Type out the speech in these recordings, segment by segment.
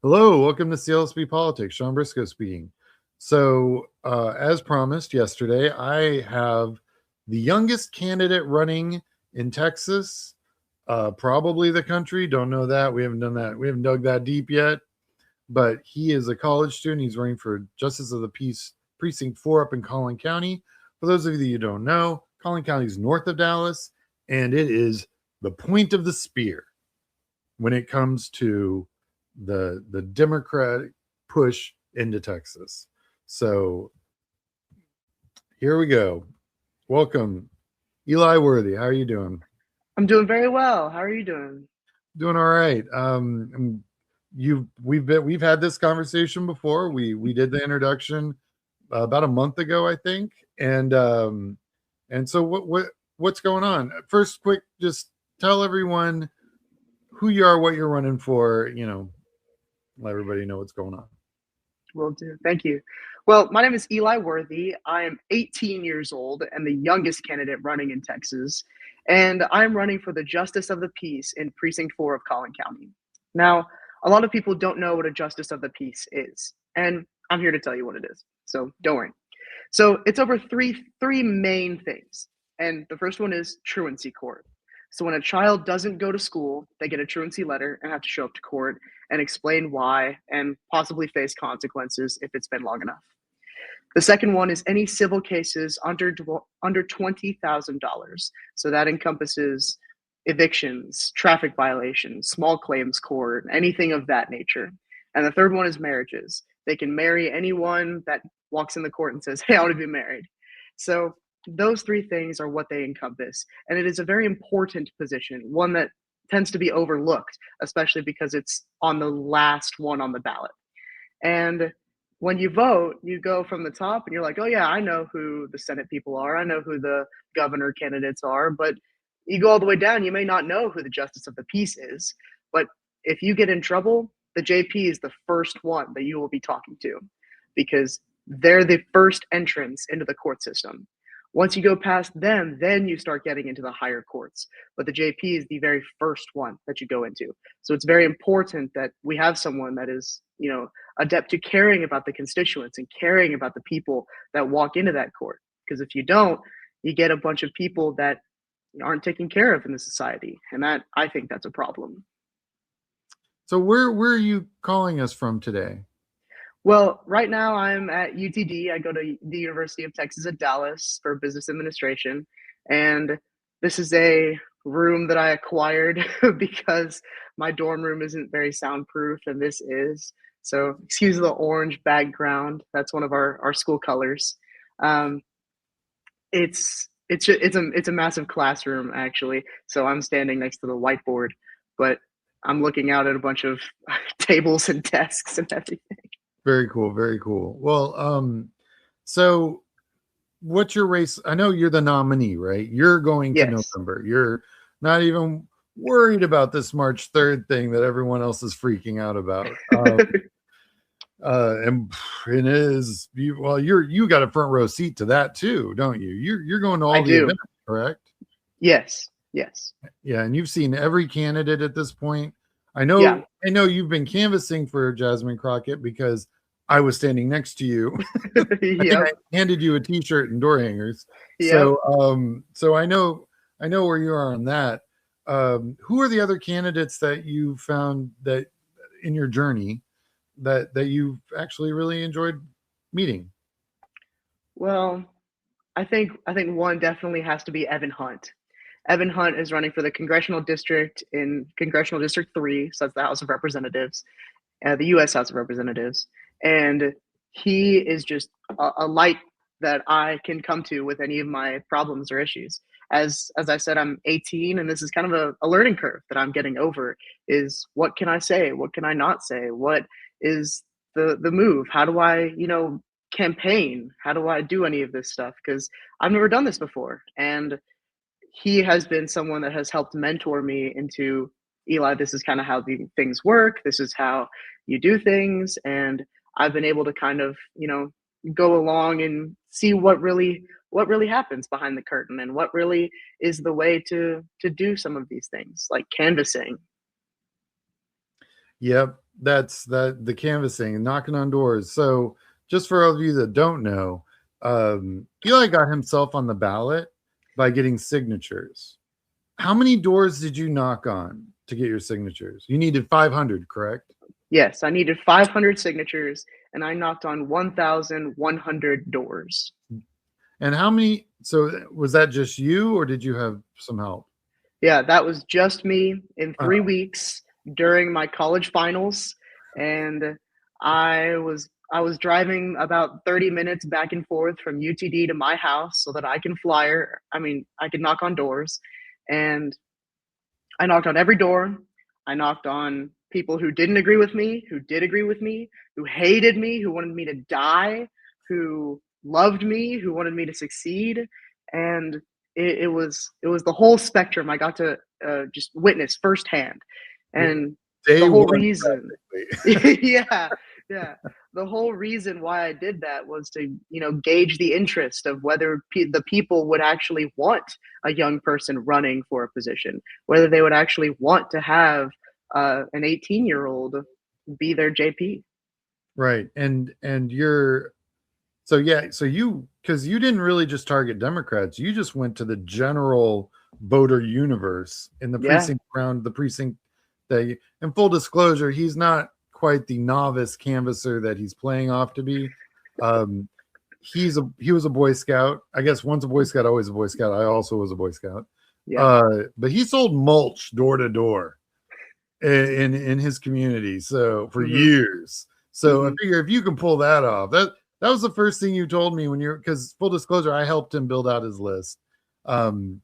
Hello, welcome to CLSP Politics. Sean Briscoe speaking. So, as promised yesterday, I have the youngest candidate running in Texas, probably the country. Don't know that. We haven't done that. We haven't dug that deep yet. But he is a college student. He's running for Justice of the Peace Precinct 4 up in Collin County. For those of you that you don't know, Collin County is north of Dallas, and it is the point of the spear when it comes to the Democratic push into Texas. So here we go. Welcome, Eli Worthy. How are you doing? I'm doing very well. How are you doing? Doing all right. We've had this conversation before. We did the introduction about a month ago, I think, and so what's going on? First, quick, just tell everyone who you are, what you're running for. Let everybody know what's going on. Will do. Thank you. Well, my name is Eli Worthy. I am 18 years old and the youngest candidate running in Texas. And I'm running for the Justice of the Peace in Precinct 4 of Collin County. Now, a lot of people don't know what a Justice of the Peace is. And I'm here to tell you what it is. So don't worry. So it's over three main things. And the first one is truancy court. So when a child doesn't go to school, they get a truancy letter and have to show up to court and explain why and possibly face consequences if it's been long enough. The second one is any civil cases under $20,000. So that encompasses evictions, traffic violations, small claims court, anything of that nature. And the third one is marriages. They can marry anyone that walks in the court and says, "Hey, I want to be married." So those three things are what they encompass. And it is a very important position, one that tends to be overlooked, especially because it's on the last one on the ballot. And when you vote, you go from the top and you're like, oh, yeah, I know who the Senate people are. I know who the governor candidates are. But you go all the way down, you may not know who the Justice of the Peace is. But if you get in trouble, the JP is the first one that you will be talking to because they're the first entrance into the court system. Once you go past them, then you start getting into the higher courts. But the JP is the very first one that you go into. So it's very important that we have someone that is, adept to caring about the constituents and caring about the people that walk into that court. Because if you don't, you get a bunch of people that aren't taken care of in the society. And that, I think that's a problem. So where are you calling us from today? Well, right now I'm at UTD. I go to the University of Texas at Dallas for business administration. And this is a room that I acquired because my dorm room isn't very soundproof, and this is. So excuse the orange background. That's one of our school colors. Um, it's a massive classroom actually. So I'm standing next to the whiteboard, but I'm looking out at a bunch of tables and desks and everything. Very cool, very cool. Well, so what's your race? I know you're the nominee, right? You're going to Yes. November. You're not even worried about this March 3rd thing that everyone else is freaking out about. And it is you got a front row seat to that too, don't you? You're going to I all the do. events, correct? Yes. Yes. Yeah, and you've seen every candidate at this point. I Yeah. know you've been canvassing for Jasmine Crockett because I was standing next to you. I think I Yep. handed you a T-shirt and door hangers. Yep. So I know where you are on that. Who are the other candidates that you found that in your journey that you've actually really enjoyed meeting? Well, I think one definitely has to be Evan Hunt. Evan Hunt is running for the congressional district in Congressional District 3, so that's the House of Representatives, the U.S. House of Representatives, and he is just a light that I can come to with any of my problems or issues. As I said, I'm 18, and this is kind of a learning curve that I'm getting over. Is what can I say? What can I not say? What is the move? How do I campaign? How do I do any of this stuff? Because I've never done this before, and he has been someone that has helped mentor me into Eli. This is kind of how the things work. This is how you do things, and I've been able to kind of go along and see what really happens behind the curtain and what really is the way to do some of these things like canvassing. Yep. That's the canvassing and knocking on doors. So just for all of you that don't know, Eli got himself on the ballot by getting signatures. How many doors did you knock on to get your signatures? You needed 500, correct? Yes, I needed 500 signatures, and I knocked on 1,100 doors. And how many? So was that just you, or did you have some help? Yeah, that was just me in 3 Uh, weeks during my college finals, and I was driving about 30 minutes back and forth from UTD to my house so that I can flyer. I mean, I could knock on doors, and I knocked on every door. I knocked on people who didn't agree with me, who did agree with me, who hated me, who wanted me to die, who loved me, who wanted me to succeed, and it was the whole spectrum I got to just witness firsthand, and the day whole one, reason, practically. yeah, yeah, the whole reason why I did that was to gauge the interest of whether the people would actually want a young person running for a position, whether they would actually want to have an 18-year-old be their JP. Right. And you're so yeah, so you because you didn't really just target Democrats, you just went to the general voter universe in the Yeah. precinct around the precinct that you, in full disclosure, he's not quite the novice canvasser that he's playing off to be. Um, he was a Boy Scout. I guess once a Boy Scout, always a Boy Scout. I also was a Boy Scout. Yeah. But he sold mulch door to door in his community so for Hmm. years. So I Hmm. figure if you can pull that off, that was the first thing you told me when you're because full disclosure, I helped him build out his list. Um,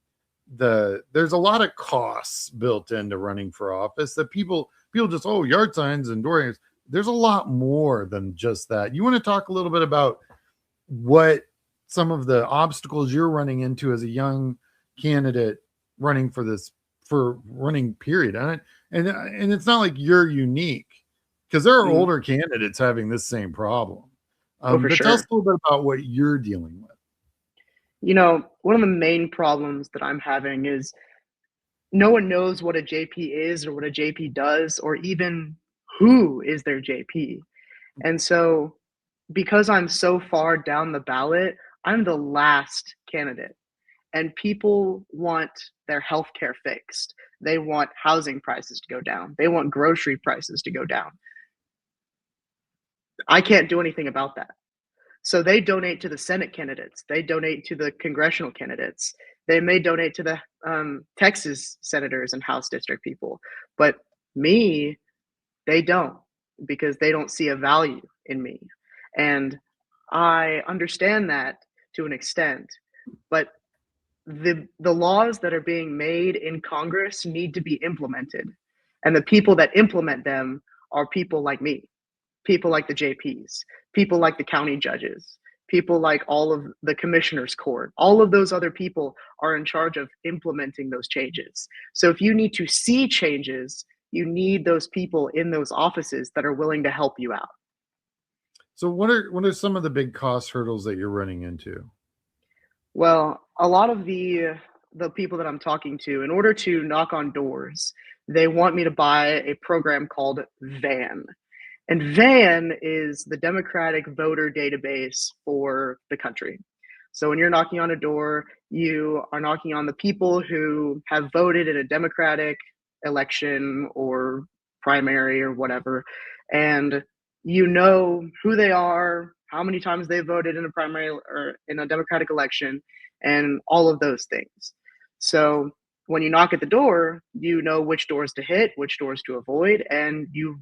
there's a lot of costs built into running for office that people just yard signs and door hangers. There's a lot more than just that. You want to talk a little bit about what some of the obstacles you're running into as a young candidate running for this for running period and it's not like you're unique because there are Hmm. older candidates having this same problem. Oh, for But tell us sure. a little bit about what you're dealing with. One of the main problems that I'm having is no one knows what a JP is or what a JP does or even who is their JP. And so because I'm so far down the ballot, I'm the last candidate. And people want their healthcare fixed. They want housing prices to go down. They want grocery prices to go down. I can't do anything about that. So they donate to the Senate candidates. They donate to the congressional candidates. They may donate to the Texas senators and House district people. But me, they don't because they don't see a value in me. And I understand that to an extent. But the laws that are being made in Congress need to be implemented. And the people that implement them are people like me, people like the JPs, people like the county judges, people like all of the commissioners court. All of those other people are in charge of implementing those changes. So if you need to see changes, you need those people in those offices that are willing to help you out. So what are some of the big cost hurdles that you're running into? Well, a lot of the people that I'm talking to, in order to knock on doors, they want me to buy a program called VAN. And VAN is the Democratic voter database for the country. So when you're knocking on a door, you are knocking on the people who have voted in a Democratic election or primary or whatever. And you know who they are, how many times they voted in a primary or in a Democratic election, and all of those things. So when you knock at the door, you know which doors to hit, which doors to avoid, and you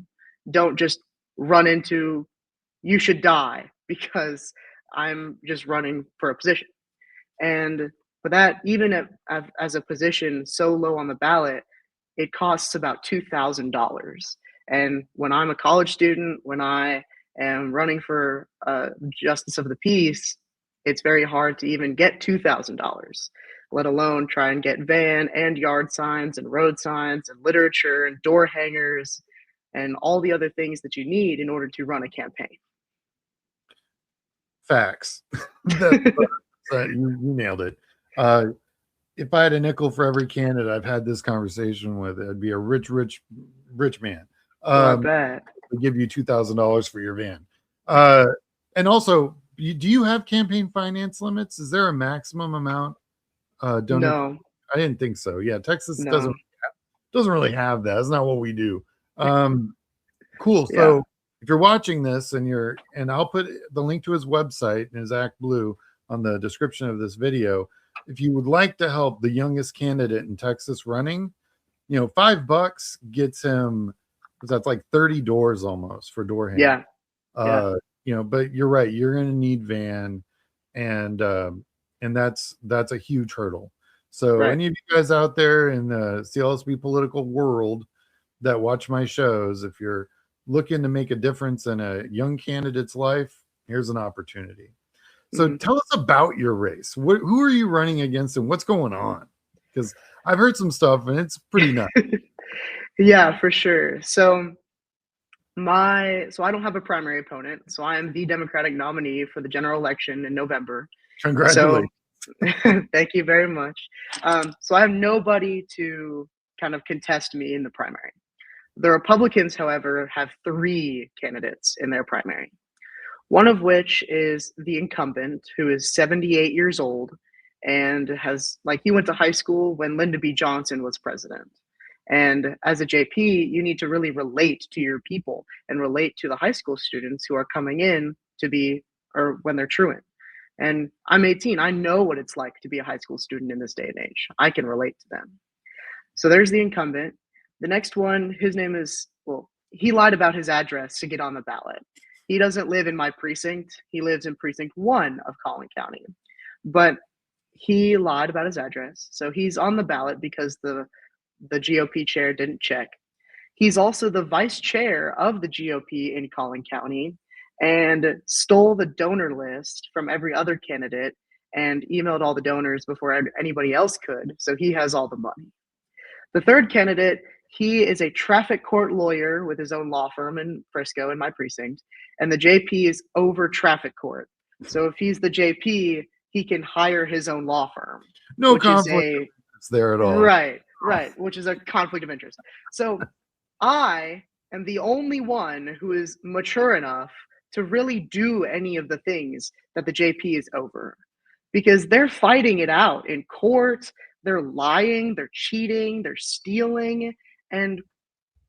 don't just run into you should die because I'm just running for a position. And for that, even as a position so low on the ballot, it costs about $2,000. And when I'm a college student, when I am running for justice of the peace, it's very hard to even get $2,000, let alone try and get van and yard signs and road signs and literature and door hangers and all the other things that you need in order to run a campaign. Facts. That's you nailed it. If I had a nickel for every candidate I've had this conversation with, it'd be a rich man. Oh, I Um, bet. to give you $2,000 for your van. And also, do you have campaign finance limits? Is there a maximum amount donated? No, I didn't think so. Yeah, Texas no. doesn't really have that. That's not what we do. Cool. Yeah. So if you're watching this and I'll put the link to his website and his Act Blue on the description of this video. If you would like to help the youngest candidate in Texas running, $5 gets him, that's like 30 doors almost for door hanging. Yeah. But you're right. You're going to need van, and that's a huge hurdle. So Right. any of you guys out there in the CLSB political world that watch my shows, if you're looking to make a difference in a young candidate's life, here's an opportunity. So tell us about your race. Who are you running against and what's going on? Because I've heard some stuff and it's pretty nuts. Yeah, for sure. So I don't have a primary opponent. So I am the Democratic nominee for the general election in November. Congratulations. So thank you very much. So I have nobody to kind of contest me in the primary. The Republicans, however, have 3 candidates in their primary. One of which is the incumbent, who is 78 years old and he went to high school when Lyndon B. Johnson was president. And as a JP, you need to really relate to your people and relate to the high school students who are coming in when they're truant. And I'm 18. I know what it's like to be a high school student in this day and age. I can relate to them. So there's the incumbent. The next one, his name is, he lied about his address to get on the ballot. He doesn't live in my precinct. He lives in precinct 1 of Collin County. But he lied about his address. So he's on the ballot because the GOP chair didn't check. He's also the vice chair of the GOP in Collin County and stole the donor list from every other candidate and emailed all the donors before anybody else could. So he has all the money. The third candidate, he is a traffic court lawyer with his own law firm in Frisco in my precinct, and the JP is over traffic court. So if he's the JP, he can hire his own law firm. No conflict there at all. Right, which is a conflict of interest. So I am the only one who is mature enough to really do any of the things that the JP is over, because they're fighting it out in court. They're lying, they're cheating, they're stealing. And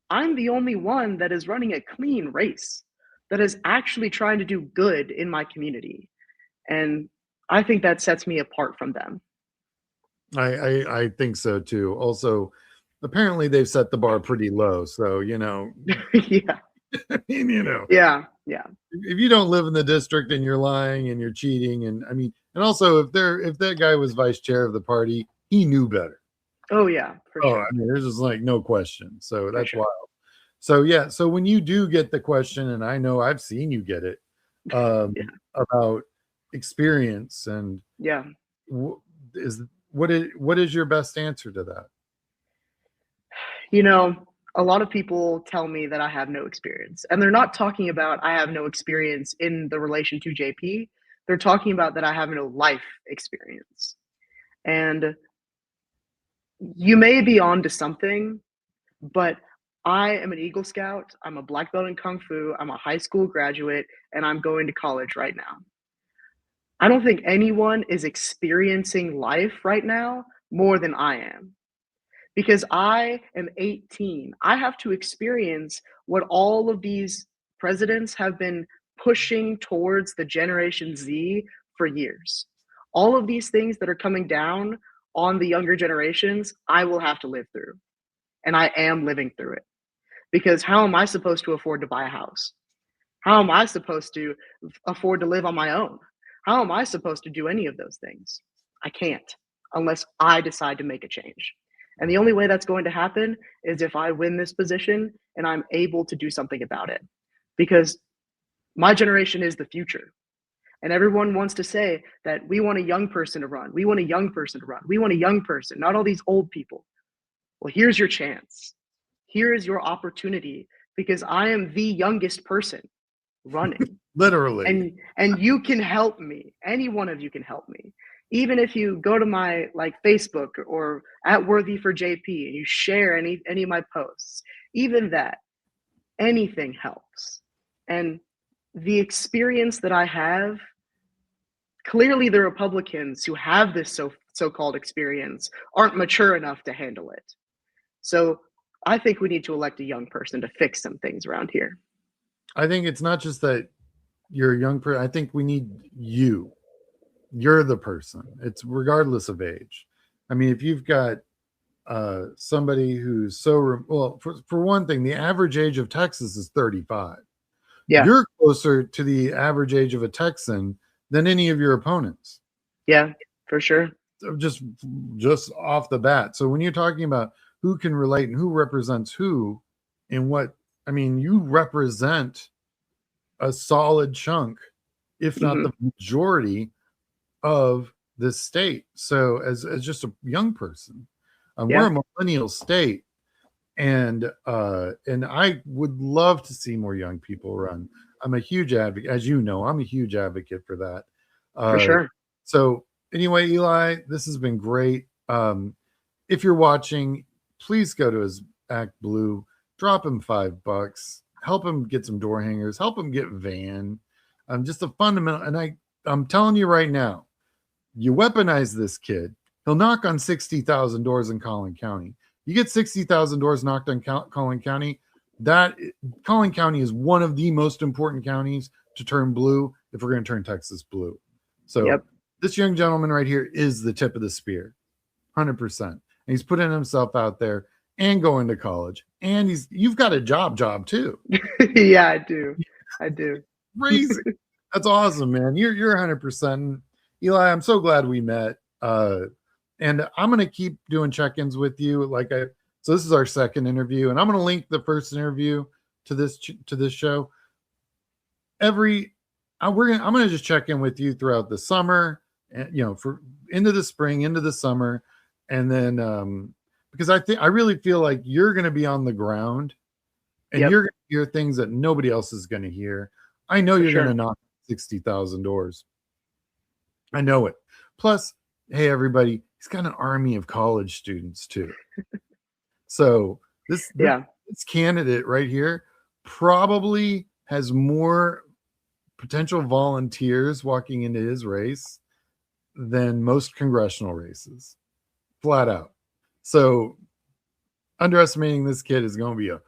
I'm the only one that is running a clean race, that is actually trying to do good in my community. And I think that sets me apart from them. I think so too. Also, apparently they've set the bar pretty low. So, Yeah. I mean, Yeah. If you don't live in the district and you're lying and you're cheating, and also if that guy was vice chair of the party, he knew better. Oh yeah, for sure. There's just like no question. So that's wild. So yeah, so when you do get the question, and I know I've seen you get it, about experience and what is your best answer to that? A lot of people tell me that I have no experience, and they're not talking about I have no experience in the relation to JP. They're talking about that I have no life experience. And you may be onto something, but I am an Eagle Scout. I'm a black belt in Kung Fu. I'm a high school graduate, and I'm going to college right now. I don't think anyone is experiencing life right now more than I am, because I am 18. I have to experience what all of these presidents have been pushing towards the Generation Z for years. All of these things that are coming down on the younger generations, I will have to live through. And I am living through it. Because how am I supposed to afford to buy a house? How am I supposed to afford to live on my own? How am I supposed to do any of those things? I can't, unless I decide to make a change. And the only way that's going to happen is if I win this position and I'm able to do something about it. Because my generation is the future. And everyone wants to say that we want a young person to run. We want a young person to run. We want a young person, not all these old people. Well, here's your chance. Here is your opportunity, because I am the youngest person running. Literally. And you can help me. Any one of you can help me. Even if you go to my Facebook or at Worthy for JP and you share any of my posts, even that, anything helps. And the experience that I have, clearly the Republicans who have this so-called experience aren't mature enough to handle it. So I think we need to elect a young person to fix some things around here. I think it's not just that you're a young person. I think we need you. You're the person. It's regardless of age. I mean, if you've got somebody who's well, for one thing, the average age of Texas is 35. Yeah. You're closer to the average age of a Texan than any of your opponents. Yeah, for sure. Just off the bat. So when you're talking about who can relate and who represents who and what, I mean, you represent a solid chunk, if not the majority of this state. So as just a young person, we're a millennial state, and I would love to see more young people run. I'm a huge advocate, as you know. I'm a huge advocate for that. For sure. So anyway, Eli, this has been great. If you're watching, please go to his Act Blue, drop him $5, help him get some door hangers, help him get van. Just a fundamental, and I'm telling you right now, you weaponize this kid, he'll knock on 60,000 doors in Collin County. You get 60,000 doors knocked on Collin County. Collin County is one of the most important counties to turn blue if we're going to turn Texas blue. So this young gentleman right here is the tip of the spear, 100%. And he's putting himself out there and going to college, and you've got a job too. Yeah, I do. Crazy. That's awesome, man. You're 100%. Eli, I'm so glad we met. And I'm going to keep doing check-ins with you. So this is our second interview, and I'm going to link the first interview to this show. I'm going to just check in with you throughout the summer, and for into the spring, into the summer, and then because I really feel like you're going to be on the ground, and you're going to hear things that nobody else is going to hear. I know you're going to knock 60,000 doors. I know it. Plus, hey, everybody, he's got an army of college students too. So this candidate right here probably has more potential volunteers walking into his race than most congressional races, flat out. So underestimating this kid is going to be a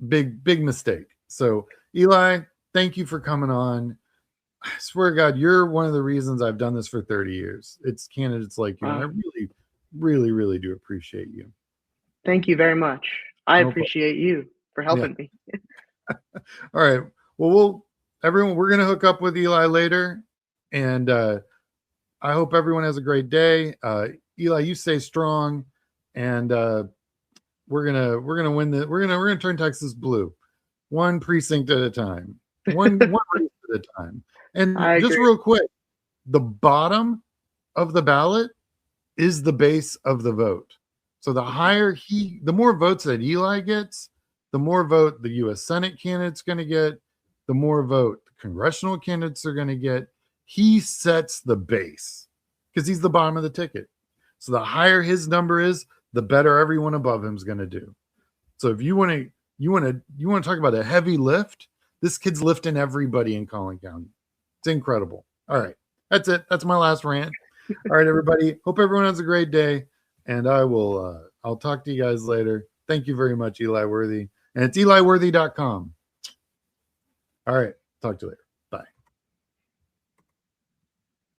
big mistake. So Eli, thank you for coming on. I swear to God, you're one of the reasons I've done this for 30 years. It's candidates like you. And I really, really, really do appreciate you. Thank you very much. I appreciate you for helping me. All right. Well, we're going to hook up with Eli later. And I hope everyone has a great day. Eli, you stay strong. And we're gonna win we're gonna turn Texas blue, one precinct at a time, one race at a time. And just real quick, the bottom of the ballot is the base of the vote. So the more votes that Eli gets, the more vote the U.S. Senate candidate's going to get, the more vote the congressional candidates are going to get. He sets the base because he's the bottom of the ticket. So the higher his number is, the better everyone above him is going to do. So if you want to talk about a heavy lift, this kid's lifting everybody in Collin County. It's incredible. All right. That's it. That's my last rant. All right, everybody. Hope everyone has a great day. And I'll talk to you guys later. Thank you very much, Eli Worthy. And it's eliworthy.com. All right. Talk to you later.